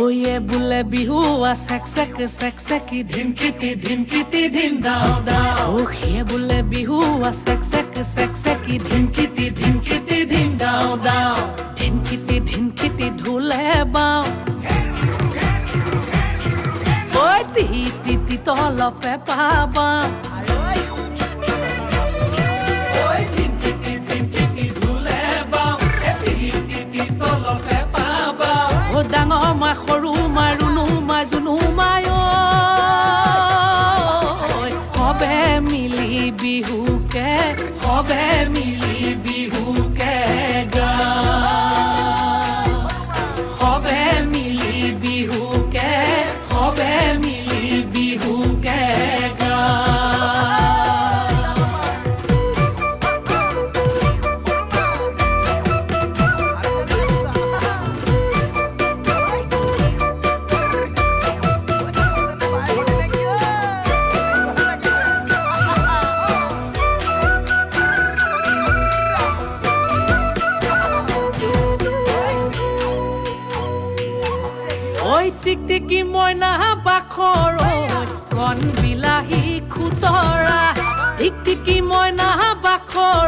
ये बुले बिहू सेक सेकी धिनकिती धिन दाओ दाओ ये बुले बिहू सेक सेकी धिनकिती धिन दाओ दाओ धिनकिती ढोले बाओ ओए ती तल पे पाबा ओए धिनकिती ढोले बाओ ती तल पे पाबा ओ डाঙৰ মা সৰু মা ৰুণু মা জুনু মায় সবে মিলি বিহুকে গা সবে মিলি বিহুকে গা টিকটিকি মইনা বাখৰ কণ বিলাহী খুতৰা টিকটিকি মইনা বাখৰ